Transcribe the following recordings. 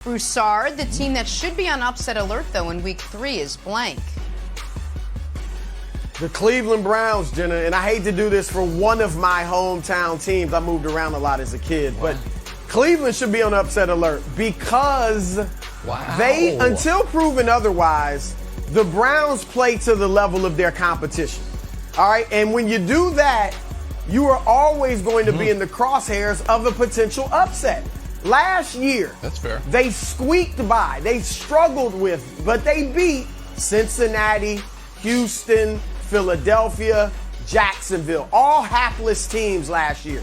Broussard, the team that should be on upset alert, though, in week 3 is blank. The Cleveland Browns, Jenna, and I hate to do this for one of my hometown teams. I moved around a lot as a kid, but Cleveland should be on upset alert because they, until proven otherwise, the Browns play to the level of their competition. All right, and when you do that, you are always going to be in the crosshairs of a potential upset. Last year, that's fair. They squeaked by. They struggled with, but they beat Cincinnati, Houston, Philadelphia, Jacksonville, all hapless teams last year.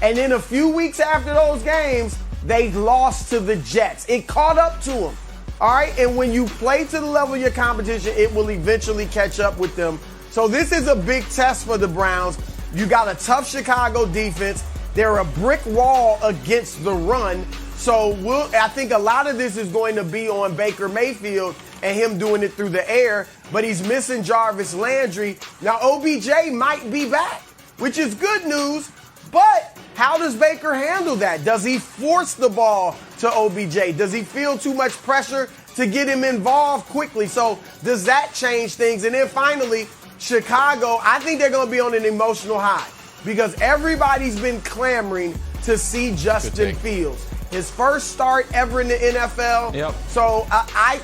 And then a few weeks after those games, they lost to the Jets. It caught up to them. All right, and when you play to the level of your competition, it will eventually catch up with them. So this is a big test for the Browns. You got a tough Chicago defense. They're a brick wall against the run. So I think a lot of this is going to be on Baker Mayfield and him doing it through the air, but he's missing Jarvis Landry. Now, OBJ might be back, which is good news, but how does Baker handle that? Does he force the ball to OBJ? Does he feel too much pressure to get him involved quickly? So does that change things? And then finally, Chicago, I think they're going to be on an emotional high because everybody's been clamoring to see Justin Fields. His first start ever in the NFL. Yep. So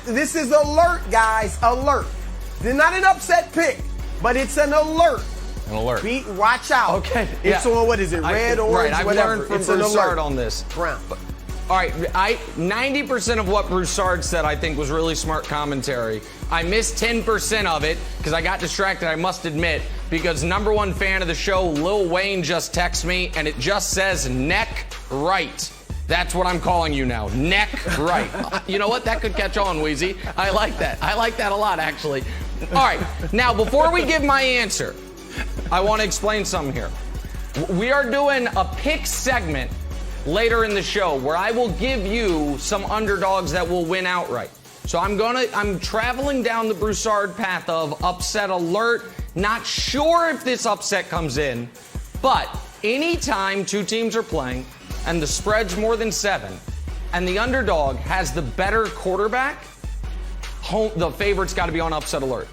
this is alert, guys, alert. They're not an upset pick, but it's an alert. An alert. Watch out. Okay. It's on, what is it, red, orange, I've whatever. learned from It's an Broussard alert. on this. Brown. All right, 90% of what Broussard said I think was really smart commentary. I missed 10% of it because I got distracted, I must admit, because number one fan of the show, Lil Wayne, just texted me, and it just says neck right. That's what I'm calling you now, neck right. You know what? That could catch on, Wheezy. I like that. I like that a lot, actually. All right, now before we give my answer, I want to explain something here. We are doing a pick segment later in the show where I will give you some underdogs that will win outright. So I'm traveling down the Broussard path of upset alert. Not sure if this upset comes in, but anytime two teams are playing and the spread's more than 7 and the underdog has the better quarterback, the favorite's got to be on upset alert.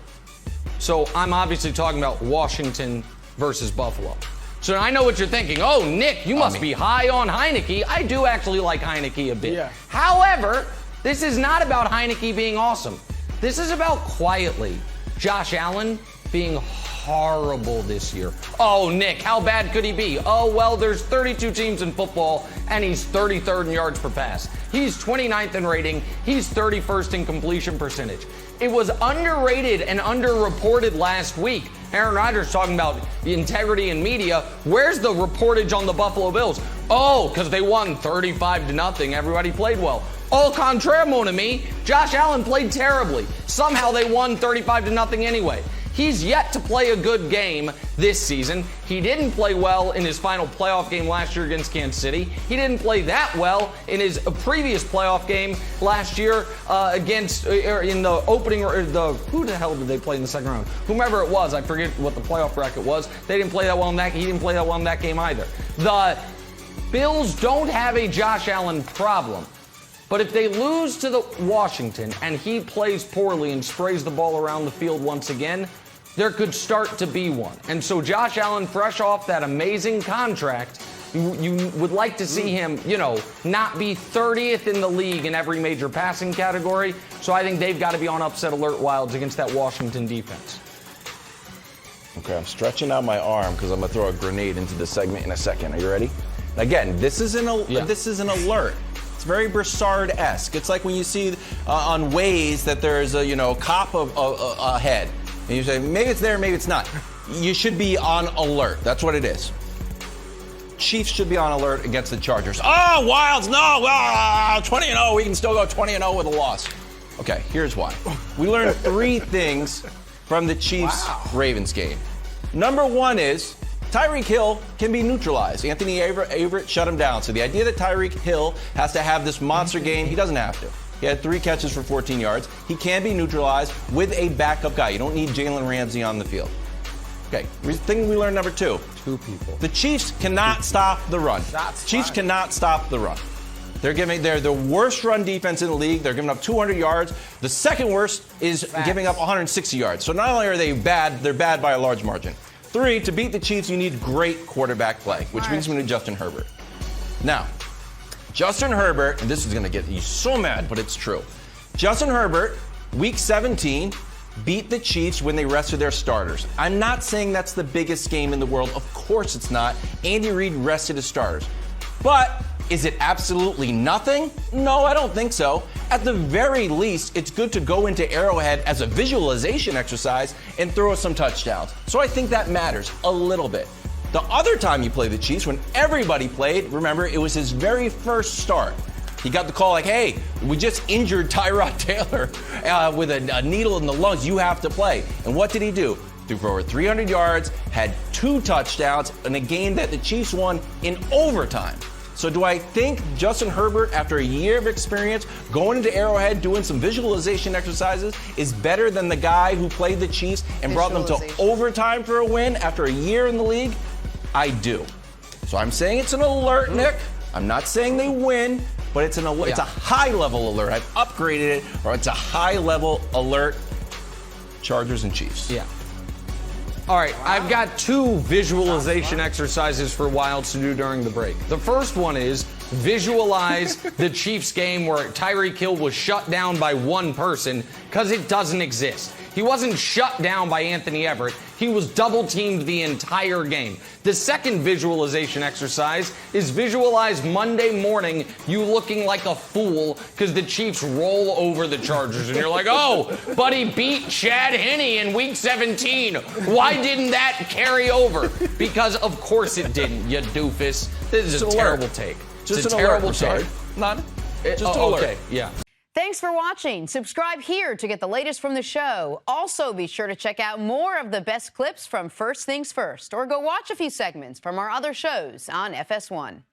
So I'm obviously talking about Washington versus Buffalo. So I know what you're thinking. Oh, Nick, you must be high on Heineke. I do actually like Heineke a bit. Yeah. However, this is not about Heineke being awesome. This is about quietly Josh Allen being horrible this year. Oh, Nick, how bad could he be? Oh, well, there's 32 teams in football, and he's 33rd in yards per pass. He's 29th in rating. He's 31st in completion percentage. It was underrated and underreported last week. Aaron Rodgers talking about integrity in media. Where's the reportage on the Buffalo Bills? Oh, because they won 35-0. Everybody played well. Au contraire, mon ami, Josh Allen played terribly. Somehow they won 35-0 anyway. He's yet to play a good game this season. He didn't play well in his final playoff game last year against Kansas City. He didn't play that well in his previous playoff game last year in the opening. Who the hell did they play in the second round? Whomever it was, I forget what the playoff bracket was. They didn't play that well in that. He didn't play that well in that game either. The Bills don't have a Josh Allen problem. But if they lose to the Washington and he plays poorly and sprays the ball around the field once again, there could start to be one. And so Josh Allen, fresh off that amazing contract, you would like to see him, not be 30th in the league in every major passing category. So I think they've got to be on upset alert, Wildes, against that Washington defense. Okay, I'm stretching out my arm because I'm going to throw a grenade into the segment in a second. Are you ready? Again, this is an alert. It's very Broussard-esque. It's like when you see on Waze that there's a cop ahead, and you say maybe it's there, maybe it's not. You should be on alert. That's what it is. Chiefs should be on alert against the Chargers. Oh, Wildes, no, 20-0. We can still go 20-0 with a loss. Okay, here's why. We learned 3 things from the Chiefs-Ravens game. Number 1 is Tyreek Hill can be neutralized. Anthony Averett shut him down. So the idea that Tyreek Hill has to have this monster game, he doesn't have to. He had 3 catches for 14 yards. He can be neutralized with a backup guy. You don't need Jalen Ramsey on the field. Okay, thing we learned number 2. 2 people. The Chiefs cannot stop the run. Chiefs cannot stop the run. They're the worst run defense in the league. They're giving up 200 yards. The second worst is giving up 160 yards. So not only are they bad, they're bad by a large margin. 3, to beat the Chiefs, you need great quarterback play, which brings me to Justin Herbert. Now, Justin Herbert, and this is going to get you so mad, but it's true. Justin Herbert, week 17, beat the Chiefs when they rested their starters. I'm not saying that's the biggest game in the world. Of course it's not. Andy Reid rested his starters. But is it absolutely nothing? No, I don't think so. At the very least, it's good to go into Arrowhead as a visualization exercise and throw some touchdowns. So I think that matters a little bit. The other time you play the Chiefs, when everybody played, remember, it was his very first start. He got the call like, hey, we just injured Tyrod Taylor with a needle in the lungs. You have to play. And what did he do? Threw for over 300 yards, had 2 touchdowns in a game that the Chiefs won in overtime. So do I think Justin Herbert, after a year of experience, going into Arrowhead, doing some visualization exercises, is better than the guy who played the Chiefs and brought them to overtime for a win after a year in the league? I do. So I'm saying it's an alert, Nick. I'm not saying they win, but it's it's a high-level alert. I've upgraded it, or it's a high-level alert. Chargers and Chiefs. Yeah. All right, I've got 2 visualization exercises for Wildes to do during the break. The first one is visualize the Chiefs game where Tyreek Hill was shut down by one person, because it doesn't exist. He wasn't shut down by Anthony Everett. He was double-teamed the entire game. The second visualization exercise is visualize Monday morning you looking like a fool because the Chiefs roll over the Chargers. And you're like, oh, but he beat Chad Henne in Week 17. Why didn't that carry over? Because, of course, it didn't, you doofus. This is a terrible take. Just it's a an terrible alert, take. Not just an alert. Okay, yeah. Thanks for watching. Subscribe here to get the latest from the show. Also, be sure to check out more of the best clips from First Things First, or go watch a few segments from our other shows on FS1.